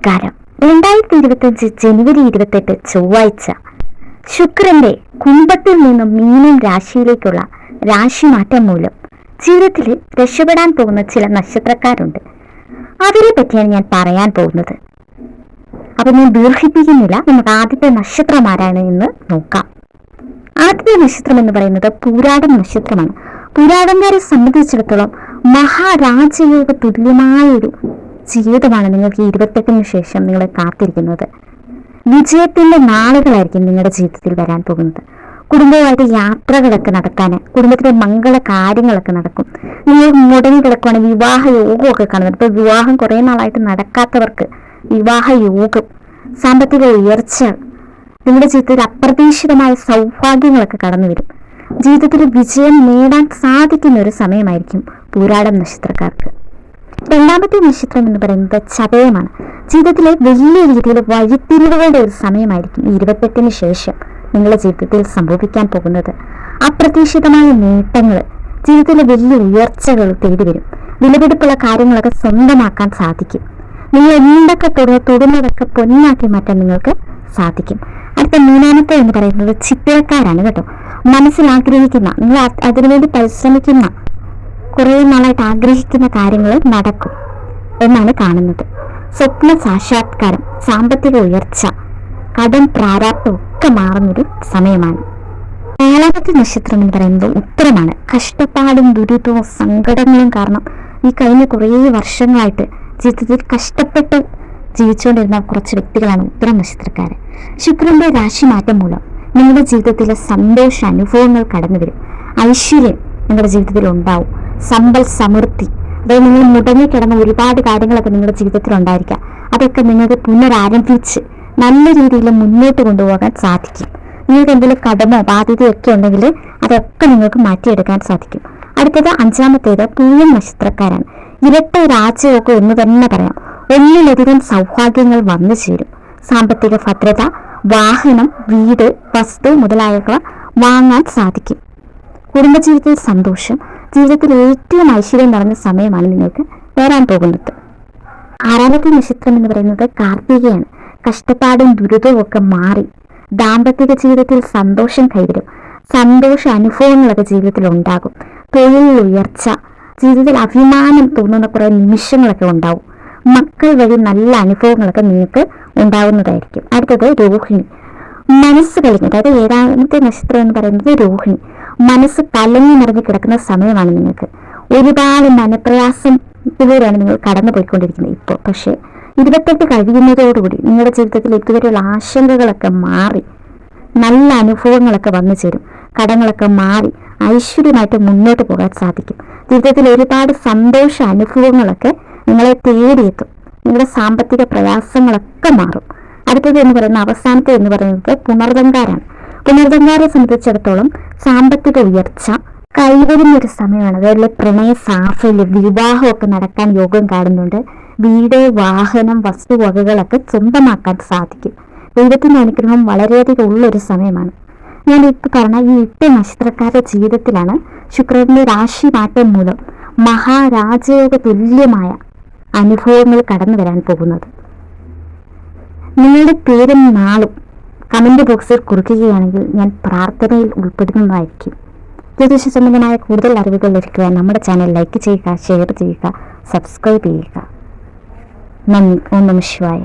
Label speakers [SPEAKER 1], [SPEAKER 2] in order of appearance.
[SPEAKER 1] നമസ്കാരം. 2025 ജനുവരി 28 ചൊവ്വാഴ്ച. ശുക്രന്റെ കുംഭത്തിൽ നിന്നും മീനം രാശിയിലേക്കുള്ള രാശിമാറ്റം മൂലം ജീവിതത്തിൽ രക്ഷപ്പെടാൻ പോകുന്ന ചില നക്ഷത്രക്കാരുണ്ട്. അവരെ പറ്റിയാണ് ഞാൻ പറയാൻ പോകുന്നത്. അപ്പൊ ഞാൻ ദീർഘിപ്പിക്കുന്നില്ല. നമുക്ക് ആദ്യത്തെ നക്ഷത്രമാരാണ് എന്ന് നോക്കാം. ആദ്യത്തെ നക്ഷത്രം എന്ന് പറയുന്നത് പൂരാടം നക്ഷത്രമാണ്. പൂരാടംകാരെ സംബന്ധിച്ചിടത്തോളം മഹാരാജയോഗ തുല്യമായൊരു ജീവിതമാണ് നിങ്ങൾക്ക് 28-ന് ശേഷം നിങ്ങളെ കാത്തിരിക്കുന്നത്. വിജയത്തിന്റെ നാളുകളായിരിക്കും നിങ്ങളുടെ ജീവിതത്തിൽ വരാൻ പോകുന്നത്. കുടുംബവുമായിട്ട് യാത്രകളൊക്കെ നടക്കാൻ, കുടുംബത്തിലെ മംഗള കാര്യങ്ങളൊക്കെ നടക്കും. നിങ്ങൾ മുടങ്ങി കിടക്കുവാണ്, വിവാഹ യോഗമൊക്കെ കാണുന്നത്. ഇപ്പൊ വിവാഹം കുറെ നാളായിട്ട് നടക്കാത്തവർക്ക് വിവാഹ യോഗം, സാമ്പത്തിക ഉയർച്ച, നിങ്ങളുടെ ജീവിതത്തിൽ അപ്രതീക്ഷിതമായ സൗഭാഗ്യങ്ങളൊക്കെ കടന്നു വരും. ജീവിതത്തിൽ വിജയം നേടാൻ സാധിക്കുന്ന ഒരു സമയമായിരിക്കും പൂരാടം നക്ഷത്രക്കാർക്ക്. രണ്ടാമത്തെ നക്ഷത്രം എന്ന് പറയുന്നത് ചതയമാണ്. ജീവിതത്തിലെ വലിയ രീതിയിൽ വഴിത്തിരിവുകളുടെ ഒരു സമയമായിരിക്കും 28-ന് ശേഷം നിങ്ങളുടെ ജീവിതത്തിൽ സംഭവിക്കാൻ പോകുന്നത്. അപ്രതീക്ഷിതമായ നേട്ടങ്ങൾ, ജീവിതത്തിലെ വലിയ ഉയർച്ചകൾ തേടി വരും. വിലപിടിപ്പുള്ള കാര്യങ്ങളൊക്കെ സ്വന്തമാക്കാൻ സാധിക്കും. നിങ്ങൾ എന്തൊക്കെ തൊടുന്നതൊക്കെ പൊന്നാക്കി മാറ്റാൻ നിങ്ങൾക്ക് സാധിക്കും. അടുത്ത മൂന്നാമത്തെ എന്ന് പറയുന്നത് ചിത്രക്കാരാണ് കേട്ടോ. മനസ്സിൽ ആഗ്രഹിക്കുന്ന, നിങ്ങൾ അതിനുവേണ്ടി പരിശ്രമിക്കുന്ന, കുറേ നാളായിട്ട് ആഗ്രഹിക്കുന്ന കാര്യങ്ങൾ നടക്കും എന്നാണ് കാണുന്നത്. സ്വപ്ന സാക്ഷാത്കാരം, സാമ്പത്തിക ഉയർച്ച, കടം പ്രാരാബ്ദം ഒക്കെ മാറുന്നൊരു സമയമാണ്. നാലാമത്തെ നക്ഷത്രം എന്ന് പറയുന്നത് ഉത്തരമാണ്. കഷ്ടപ്പാടും ദുരിതവും സങ്കടങ്ങളും കാരണം ഈ കഴിഞ്ഞ കുറേ വർഷങ്ങളായിട്ട് ജീവിതത്തിൽ കഷ്ടപ്പെട്ട് ജീവിച്ചുകൊണ്ടിരുന്ന കുറച്ച് വ്യക്തികളാണ് ഉത്തരം നക്ഷത്രക്കാര്. ശുക്രന്റെ രാശിമാറ്റം മൂലം നിങ്ങളുടെ ജീവിതത്തിലെ സന്തോഷ അനുഭവങ്ങൾ കടന്നു വരും. ഐശ്വര്യം നിങ്ങളുടെ ജീവിതത്തിൽ ഉണ്ടാവും. സമ്പൽ സമൃദ്ധി, അതായത് നിങ്ങൾ മുടങ്ങിക്കിടന്ന ഒരുപാട് കാര്യങ്ങളൊക്കെ നിങ്ങളുടെ ജീവിതത്തിൽ ഉണ്ടായിരിക്കാം. അതൊക്കെ നിങ്ങൾക്ക് പുനരാരംഭിച്ച് നല്ല രീതിയിൽ മുന്നോട്ട് കൊണ്ടുപോകാൻ സാധിക്കും. നിങ്ങൾക്ക് എന്തെങ്കിലും കടമോ ബാധ്യതയൊക്കെ ഉണ്ടെങ്കിൽ അതൊക്കെ നിങ്ങൾക്ക് മാറ്റിയെടുക്കാൻ സാധിക്കും. അടുത്തത് അഞ്ചാമത്തേത് പൂയം നക്ഷത്രക്കാരാണ്. ഇരട്ട രാജയോഗം എന്ന് തന്നെ പറയാം. ഒന്നിലധികം സൗഭാഗ്യങ്ങൾ വന്നു ചേരും. സാമ്പത്തിക ഭദ്രത, വാഹനം, വീട്, വസ്തു മുതലായവ വാങ്ങാൻ സാധിക്കും. കുടുംബജീവിതത്തിൽ സന്തോഷം, ജീവിതത്തിൽ ഏറ്റവും ഐശ്വര്യം നിറഞ്ഞ സമയമാണ് നിങ്ങൾക്ക് വരാൻ പോകുന്നത്. ആറാമത്തെ നക്ഷത്രം എന്ന് പറയുന്നത് കാർത്തികയാണ്. കഷ്ടപ്പാടും ദുരിതവും ഒക്കെ മാറി ദാമ്പത്തിക ജീവിതത്തിൽ സന്തോഷം കൈവരും. സന്തോഷ അനുഭവങ്ങളൊക്കെ ജീവിതത്തിൽ ഉണ്ടാകും. തൊഴിലിൽ ഉയർച്ച, ജീവിതത്തിൽ അഭിമാനം തോന്നുന്ന കുറേ നിമിഷങ്ങളൊക്കെ ഉണ്ടാവും. മക്കൾ വഴി നല്ല അനുഭവങ്ങളൊക്കെ നിങ്ങൾക്ക് ഉണ്ടാകുന്നതായിരിക്കും. അടുത്തത് രോഹിണി. മനസ്സ് കലങ്ങി, അതായത് ഏഴാമത്തെ നക്ഷത്രം എന്ന് പറയുന്നത് രോഹിണി. മനസ്സ് കലങ്ങി നിറഞ്ഞു കിടക്കുന്ന സമയമാണ് നിങ്ങൾക്ക്. ഒരുപാട് മനപ്രയാസത്തിലൂടെയാണ് നിങ്ങൾ കടന്നു പോയിക്കൊണ്ടിരിക്കുന്നത് ഇപ്പോൾ. പക്ഷേ 28 കഴിയുന്നതോടുകൂടി നിങ്ങളുടെ ജീവിതത്തിൽ ഇതുവരെയുള്ള ആശങ്കകളൊക്കെ മാറി നല്ല അനുഭവങ്ങളൊക്കെ വന്നു ചേരും. കടങ്ങളൊക്കെ മാറി ഐശ്വര്യമായിട്ട് മുന്നോട്ട് പോകാൻ സാധിക്കും. ജീവിതത്തിൽ ഒരുപാട് സന്തോഷ അനുഭവങ്ങളൊക്കെ നിങ്ങളെ തേടിയെത്തും. നിങ്ങളുടെ സാമ്പത്തിക പ്രയാസങ്ങളൊക്കെ മാറും. അടുത്തത് എന്ന് പറയുന്ന അവസാനത്തെ എന്ന് പറയുന്നത് പുണർദങ്കാരാണ്. പുണർദങ്കാരെ സംബന്ധിച്ചിടത്തോളം സാമ്പത്തിക ഉയർച്ച കൈവരുന്ന ഒരു സമയമാണ്. അതുപോലെ പ്രണയ സാഫല്യം, വിവാഹമൊക്കെ നടക്കാൻ യോഗം കാണുന്നുണ്ട്. വീട്, വാഹനം, വസ്തുവകകളൊക്കെ സ്വന്തമാക്കാൻ സാധിക്കും. ദൈവത്തിന്റെ അനുഗ്രഹം വളരെയധികം ഉള്ളൊരു സമയമാണ്. ഞാൻ ഇപ്പോൾ പറഞ്ഞ ഈ 8 നക്ഷത്രക്കാരുടെ ജീവിതത്തിലാണ് ശുക്രന്റെ രാശി മാറ്റം മൂലം മഹാരാജയോഗ തുല്യമായ അനുഭവങ്ങൾ കടന്നു വരാൻ പോകുന്നത്. നിങ്ങളുടെ പേരും നാളും കമന്റ് ബോക്സിൽ കുറിക്കുകയാണെങ്കിൽ ഞാൻ പ്രാർത്ഥനയിൽ ഉൾപ്പെടുന്നതായിരിക്കും. ജ്യോതിഷ സംബന്ധമായ കൂടുതൽ അറിവുകൾ ലഭിക്കുവാൻ നമ്മുടെ ചാനൽ ലൈക്ക് ചെയ്യുക, ഷെയർ ചെയ്യുക, സബ്സ്ക്രൈബ് ചെയ്യുക. നന്ദി. ഓം നമഃ ശിവായ.